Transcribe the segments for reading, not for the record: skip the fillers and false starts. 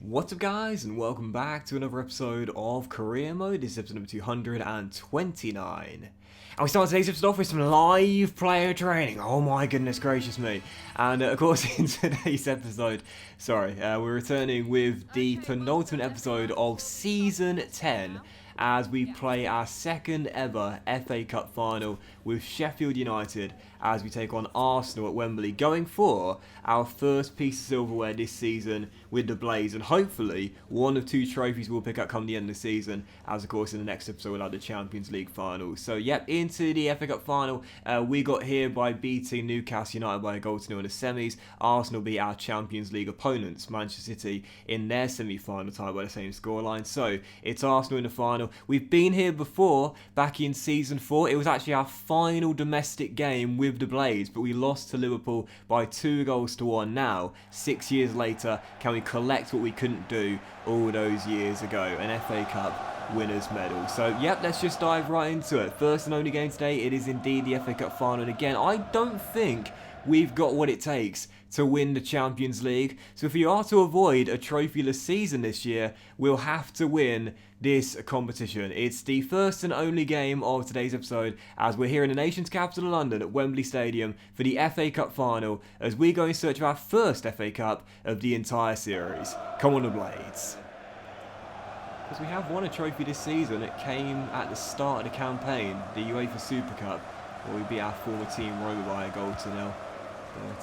What's up guys, and welcome back to another episode of Career Mode. This is episode number 229. And we start today's episode off with some live player training. Oh my goodness gracious me. And of course in today's episode, we're returning with the penultimate episode of Season 10 as we play our second ever FA Cup final with Sheffield United as we take on Arsenal at Wembley, going for our first piece of silverware this season with the Blaze, and hopefully one of two trophies we'll pick up come the end of the season, as of course in the next episode we'll have the Champions League final. So yep, into the FA Cup final. We got here by beating Newcastle United by a goal to nil in the semis. Arsenal beat our Champions League opponents, Manchester City, in their semi-final, tied by the same scoreline. So it's Arsenal in the final. We've been here before, back in Season 4. It was actually our final domestic game with the Blaze, but we lost to Liverpool by 2-1. Now, 6 years later, can we collect what we couldn't do all those years ago? An FA Cup winners medal. So yep, let's just dive right into it. First and only game today, it is indeed the FA Cup final, and again, I don't think we've got what it takes to win the Champions League. So if we are to avoid a trophyless season this year, we'll have to win this competition. It's the first and only game of today's episode as we're here in the nation's capital of London at Wembley Stadium for the FA Cup final as we go in search of our first FA Cup of the entire series. Come on the Blades. Because we have won a trophy this season. It came at the start of the campaign, the UEFA Super Cup, where we beat our former team Roma by a goal to nil.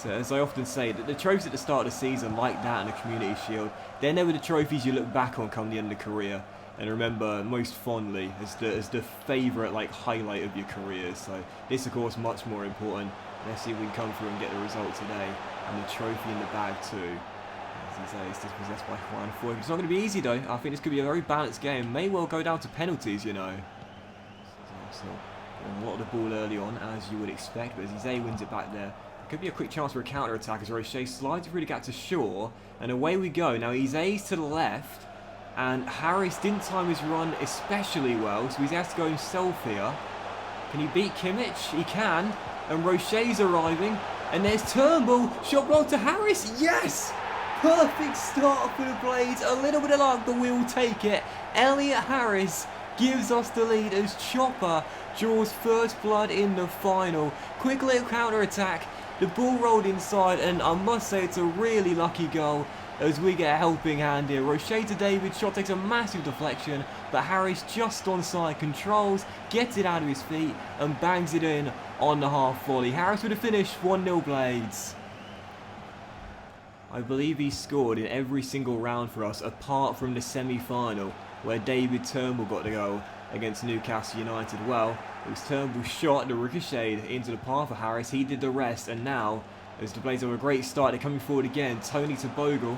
But as I often say, the trophies at the start of the season, like that and the Community Shield, they're never the trophies you look back on come the end of the career and remember most fondly as the favourite highlight of your career. So this, of course, much more important. Let's see if we can come through and get the result today, and the trophy in the bag too. As he says, dispossessed by Juan Foy. It's not going to be easy though. I think this could be a very balanced game. May well go down to penalties, you know. So a lot of the ball early on, as you would expect, but as Izay wins it back there, it could be a quick chance for a counter-attack as Roche slides through the gap to Shaw, and away we go. Now Izay's to the left, and Harris didn't time his run especially well, so he has to go himself here. Can he beat Kimmich? He can, and Roche's arriving, and there's Turnbull, shot blocked to Harris, yes! Perfect start for the Blades, a little bit of luck, but we'll take it. Elliot Harris gives us the lead as Chopper draws first blood in the final. Quick little counter-attack, the ball rolled inside, and I must say it's a really lucky goal as we get a helping hand here. Roche to David, shot takes a massive deflection, but Harris just onside, controls, gets it out of his feet, and bangs it in on the half volley. Harris would have finished 1-0 Blades. I believe he scored in every single round for us apart from the semi-final where David Turnbull got the goal against Newcastle United. Well, it was Turnbull's shot that ricocheted into the path of Harris. He did the rest, and now, as the Blades have a great start, they're coming forward again. Tony to Bogle,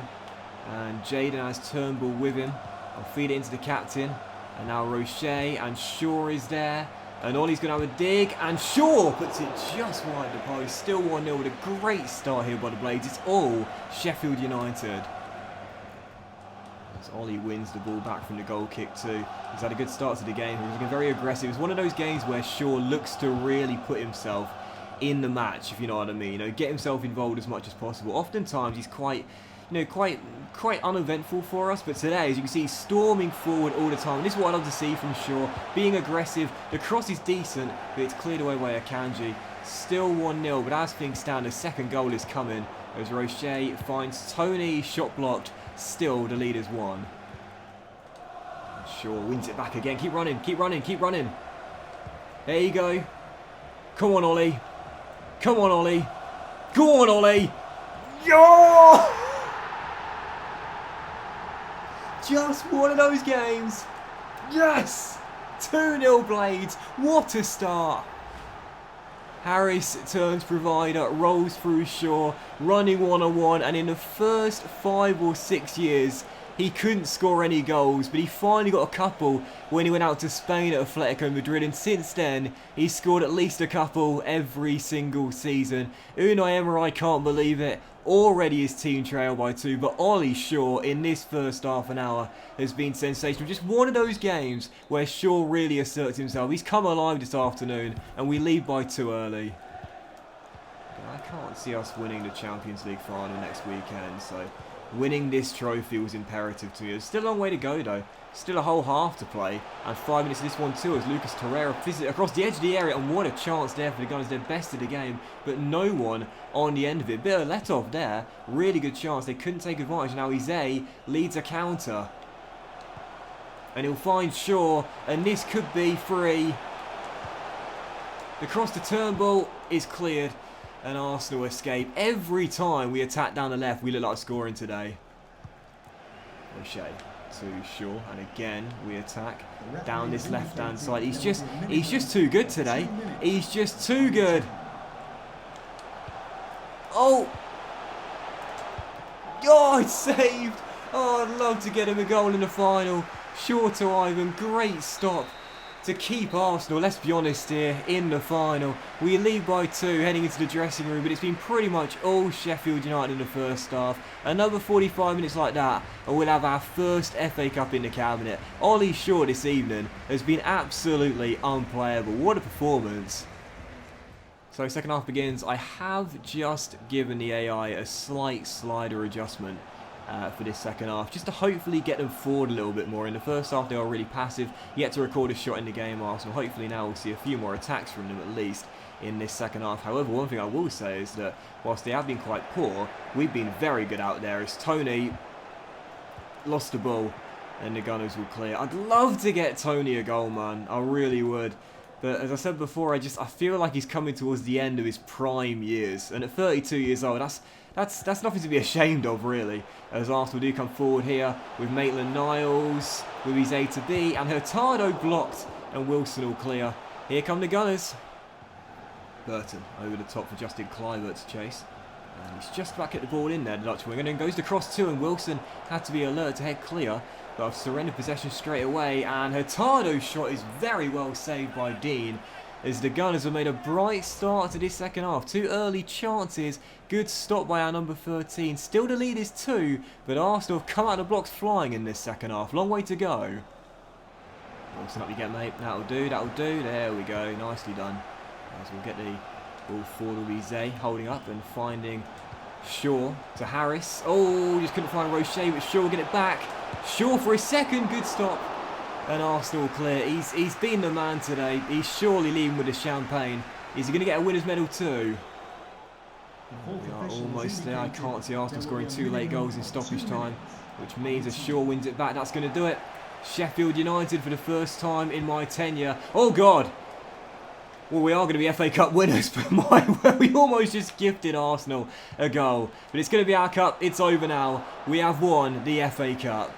and Jaden has Turnbull with him. I'll feed it into the captain, and now Roche, and Shaw is there. And Ollie's going to have a dig, and Shaw puts it just wide the post. Still 1-0 with a great start here by the Blades. It's all Sheffield United. As Ollie wins the ball back from the goal kick too. He's had a good start to the game. He's looking very aggressive. It's one of those games where Shaw looks to really put himself in the match, if you know what I mean. You know, get himself involved as much as possible. Oftentimes he's quite uneventful for us, but today, as you can see, he's storming forward all the time. And this is what I love to see from Shaw, being aggressive. The cross is decent, but it's cleared away by Akanji. Still 1-0, but as things stand, the second goal is coming as Roche finds Tony, shot blocked. Still, the lead is 1. Shaw wins it back again. Keep running, keep running, keep running. There you go. Come on, Ollie. Come on, Ollie. Go on, Ollie. Yo! Just one of those games. Yes! 2-0 Blades. What a start. Harris turns provider, rolls through Shaw, running one-on-one, and in the first 5 or 6 years, he couldn't score any goals, but he finally got a couple when he went out to Spain at Atletico Madrid, and since then, he's scored at least a couple every single season. Unai Emery can't believe it. Already his team trail by 2, but Ollie Shaw in this first half an hour has been sensational. Just one of those games where Shaw really asserts himself. He's come alive this afternoon, and we lead by 2 early. I can't see us winning the Champions League final next weekend, so Winning this trophy was imperative to me. There's still a long way to go though. Still a whole half to play, and 5 minutes of this one too as Lucas Torreira fizzes it across the edge of the area, and what a chance there for the Gunners. They're best of the game, but no one on the end of it. Bit of a let-off there. Really good chance. They couldn't take advantage. Now Eze leads a counter. And he'll find Shaw, and this could be free. The cross to Turnbull is cleared, and Arsenal escape. Every time we attack down the left, we look like scoring today. O'Shea to Shaw, and again we attack down this left-hand side. He's just too good today. He's just too good. Oh, it's saved. Oh, I'd love to get him a goal in the final. Shaw to Ivan, great stop to keep Arsenal, let's be honest here, in the final. We lead by 2 heading into the dressing room, but it's been pretty much all Sheffield United in the first half. Another 45 minutes like that, and we'll have our first FA Cup in the cabinet. Ollie Shaw this evening has been absolutely unplayable. What a performance. So second half begins. I have just given the AI a slight slider adjustment for this second half, just to hopefully get them forward a little bit more. In the first half they were really passive, yet to record a shot in the game, Arsenal. Hopefully now we'll see a few more attacks from them at least in this second half. However, one thing I will say is that whilst they have been quite poor, we've been very good out there as Tony lost the ball and the Gunners will clear. I'd love to get Tony a goal, man. I really would. But as I said before, I feel like he's coming towards the end of his prime years, and at 32 years old, that's nothing to be ashamed of, really. As Arsenal do come forward here with Maitland-Niles, with his A to B, and Hurtado blocked, and Wilson will clear. Here come the Gunners. Burton over the top for Justin Kluivert to chase. And he's just about to get the ball in there, the Dutch winger, and then goes the cross too, and Wilson had to be alert to head clear. But I've surrendered possession straight away, and Hurtado's shot is very well saved by Dean, as the Gunners have made a bright start to this second half. 2 early chances, good stop by our number 13. Still the lead is 2, but Arsenal have come out of the blocks flying in this second half. Long way to go. Wilson up you get, mate. That'll do, that'll do. There we go, nicely done. As we'll get the ball forward with Eze holding up and finding Shaw to Harris. Oh, just couldn't find Roche, but Shaw will get it back. Shaw for his second, good stop. And Arsenal clear. He's been the man today. He's surely leaving with the champagne. Is he going to get a winner's medal too? We are almost there. I can't see Arsenal scoring 2 late goals in stoppage time, which means as Shaw wins it back, that's going to do it. Sheffield United for the first time in my tenure. Oh God! Well, we are going to be FA Cup winners, but we almost just gifted Arsenal a goal. But it's going to be our cup. It's over now. We have won the FA Cup.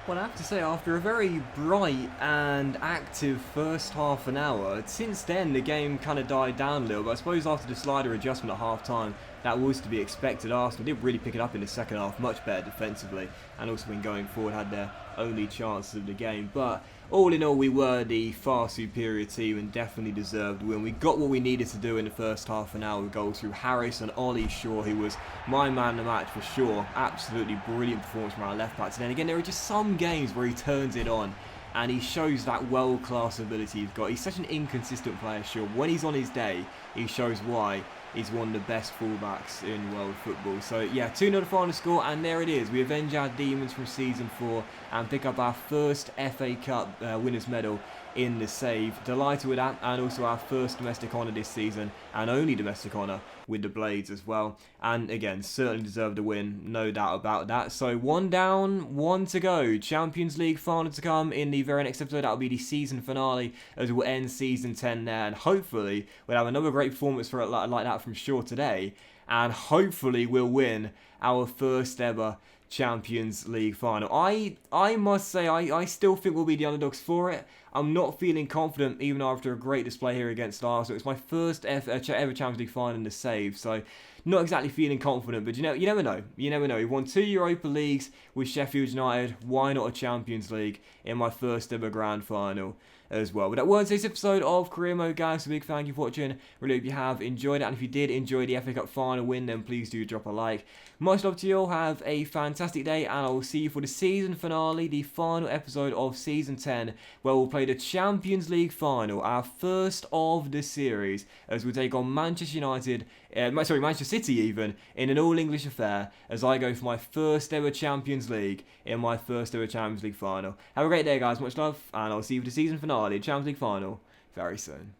Well, I have to say, after a very bright and active first half an hour, since then the game kind of died down a little, but I suppose after the slider adjustment at half-time, that was to be expected. Arsenal did really pick it up in the second half, much better defensively, and also when going forward had their only chances of the game. But all in all, we were the far superior team and definitely deserved the win. We got what we needed to do in the first half an hour with goals through Harris and Ollie Shaw, who was my man of the match for sure. Absolutely brilliant performance from our left back. And then again, there are just some games where he turns it on and he shows that world-class ability he's got. He's such an inconsistent player, Shaw. When he's on his day, he shows why he's one of the best fullbacks in world football. So yeah, 2-0 the final score, and there it is. We avenge our demons from season 4 and pick up our first FA Cup winners medal in the save. Delighted with that, and also our first domestic honour this season, and only domestic honour with the Blades as well. And again, certainly deserved a win, no doubt about that. So 1 down, 1 to go. Champions League final to come in the very next episode. That'll be the season finale, as we'll end season 10 there, and hopefully we'll have another great performance for it like that from Shaw today, and hopefully we'll win our first ever Champions League final. I must say, I still think we'll be the underdogs for it. I'm not feeling confident, even after a great display here against Arsenal. It's my first ever Champions League final in the save, so not exactly feeling confident. But you never know. You never know. We've won 2 Europa Leagues with Sheffield United. Why not a Champions League in my first ever grand final? as well. But that was this episode of Career Mode, guys. So big thank you for watching. Really hope you have enjoyed it. And if you did enjoy the FA Cup final win, then please do drop a like. Much love to you all. Have a fantastic day, and I will see you for the season finale, the final episode of Season 10, where we'll play the Champions League final, our first of the series, as we take on Manchester United, Manchester City even, in an all-English affair, as I go for my first ever Champions League in my first ever Champions League final. Have a great day, guys. Much love, and I'll see you for the season finale, Champions League final, very soon.